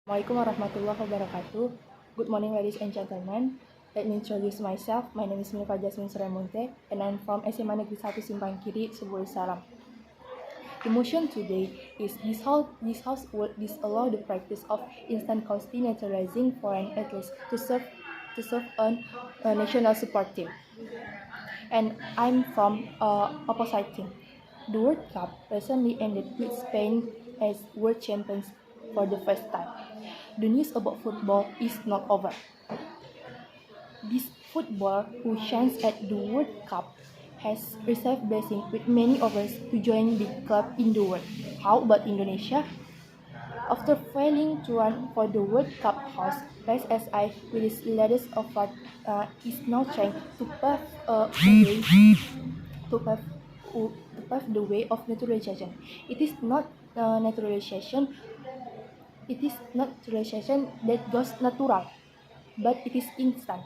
Assalamualaikum warahmatullahi wabarakatuh. Good morning, ladies and gentlemen. Let me introduce myself. My name is Milfa Jasmin Suraya Munthe, and I'm from SMA NEGERI 1 SIMPANG KIRI, Sebuah Salam. The motion today is this House will disallow the practice of instant custody naturalizing foreign athletes to serve on a national support team. And I'm from opposite team. The World Cup recently ended with Spain as world champions for the first time. The news about football is not over. This footballer who shines at the World Cup has received blessings with many offers to join the club in the world. How about Indonesia? After failing to run for the World Cup host, PSSI with its latest offer is now trying to pave the way of naturalization. It is not naturalization. It is not naturalization that goes natural, but it is instant.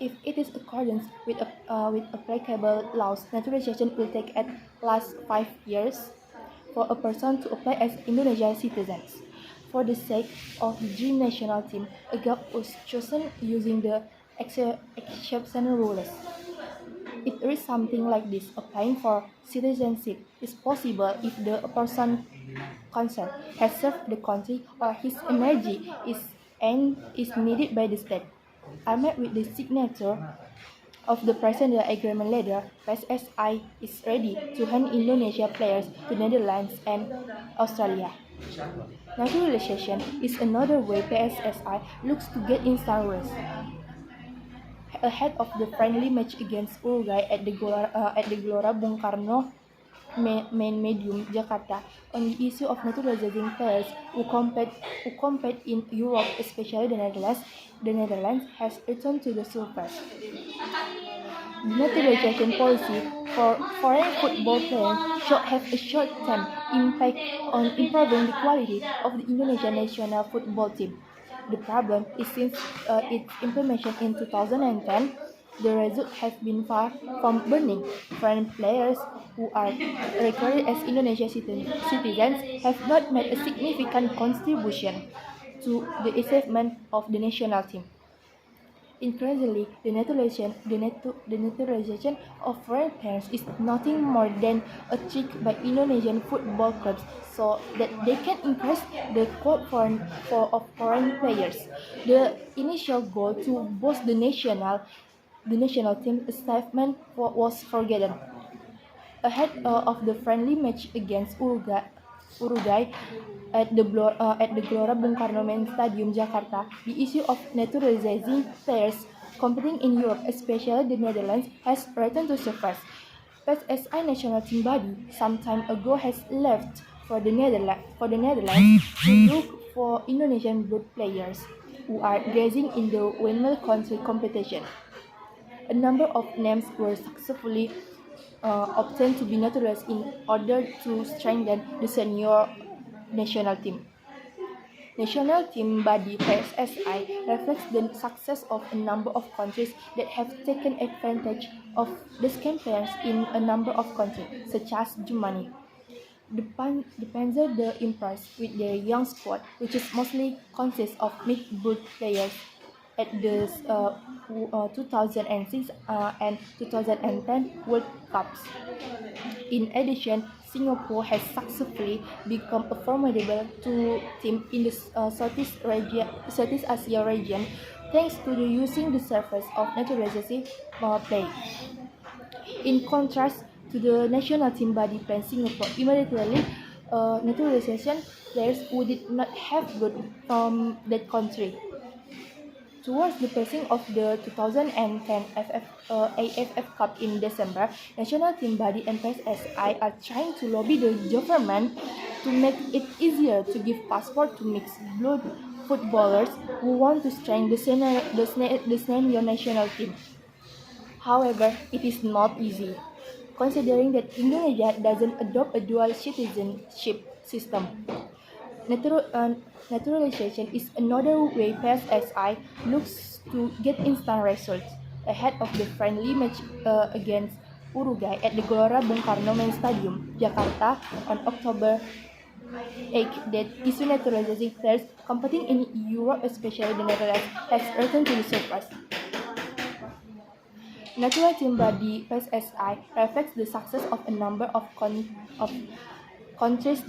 If it is accordance with applicable laws, naturalization will take at least 5 years for a person to apply as Indonesian citizens. For the sake of the dream national team, a gap was chosen using the exceptional rules. It reads something like this: applying for citizenship is possible if the person concerned has served the country or his energy is needed by the state. Armed with the signature of the present agreement letter, PSSI is ready to hand Indonesia players to Netherlands and Australia. Naturalization is another way PSSI looks to get instant rest. Ahead of the friendly match against Uruguay at the Gelora Bung Karno main medium Jakarta on the issue of naturalizing players who compete in Europe, especially the Netherlands has returned to the surface. The naturalization policy for foreign football players should have a short-term impact on improving the quality of the Indonesian national football team. The problem is since its implementation in 2010, the result has been far from burning. Foreign players who are recorded as Indonesian citizens have not made a significant contribution to the achievement of the national team. Increasingly, the naturalization of foreign players is nothing more than a trick by Indonesian football clubs so that they can increase the quote of foreign players. The initial goal to boost the national team achievement was forgotten. Ahead of the friendly match against Uruguay at the Gelora Bung Karno main stadium Jakarta, the issue of naturalizing players competing in Europe, especially the Netherlands, has returned to surface. PSSI national team body some time ago has left for the Netherlands to look for Indonesian blood players who are grazing in the windmill country competition. A number of names were successfully obtained to be naturalized in order to strengthen the senior national team. National team body PSSI reflects the success of a number of countries that have taken advantage of the scam players in a number of countries, such as Germany. The Panzer the Empress, with their young squad, which is mostly consists of mid-blood players, at the 2006 and 2010 World Cups. In addition, Singapore has successfully become a formidable team in the Southeast Asia region thanks to the using the surface of naturalization play. In contrast to the national team body plan Singapore, immediately naturalization players who did not have blood from that country. Towards the passing of the 2010 AFF Cup in December, national team body and PSSI are trying to lobby the government to make it easier to give passport to mixed blood footballers who want to strengthen the senior national team. However, it is not easy, considering that Indonesia doesn't adopt a dual citizenship system. Naturalization is another way PSSI looks to get instant results. Ahead of the friendly match against Uruguay at the Gelora Bung Karno main stadium, Jakarta on October ache that issue naturalizing players competing in Europe, especially the Netherlands, has returned to the surface. National team body PSSI reflects the success of a number of countries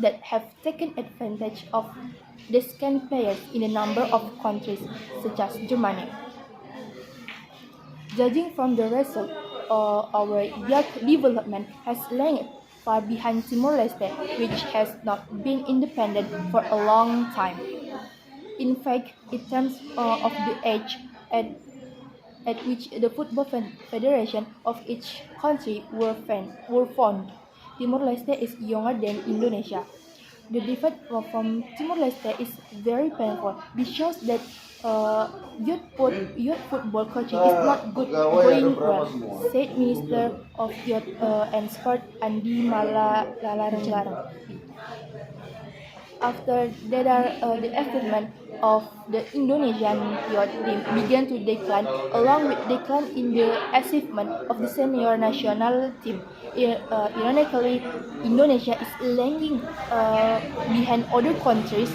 that have taken advantage of the scant players in a number of countries, such as Germany. Judging from the result, our youth development has lagged far behind Timor-Leste, which has not been independent for a long time. In fact, in terms of the age at which the football federation of each country were formed, Timor-Leste is younger than Indonesia. The defeat from Timor-Leste is very painful. This shows that youth football coaching is not going well, said Minister of Youth and Sport Andi Malalarang. After that, the achievement of the Indonesian youth team began to decline, along with decline in the achievement of the senior national team. Ironically, Indonesia is lagging behind other countries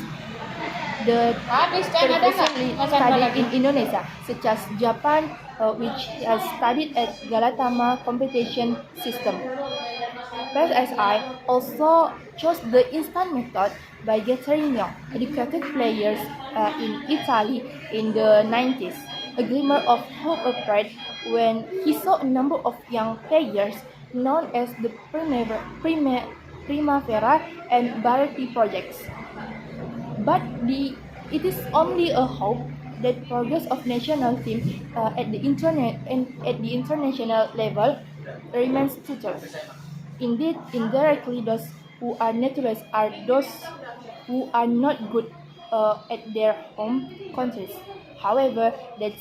that previously studied in Indonesia, such as Japan, which has studied at Galatama competition system. PSSI also chose the instant method by gathering young, educated players in Italy in the 90s. A glimmer of hope appeared when he saw a number of young players known as the Primavera and Barati projects. But it is only a hope that progress of national team at the international level remains tutored. Indeed, indirectly, those who are naturalized are those who are not good at their home countries. However, that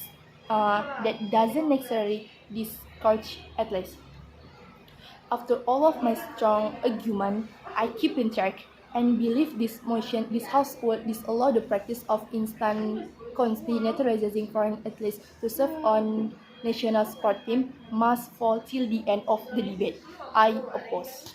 doesn't necessarily discourage athletes. After all of my strong argument, I keep in track and believe this house will disallow the practice of instant naturalizing foreign athletes to serve on national sport team must fall till the end of the debate. I oppose.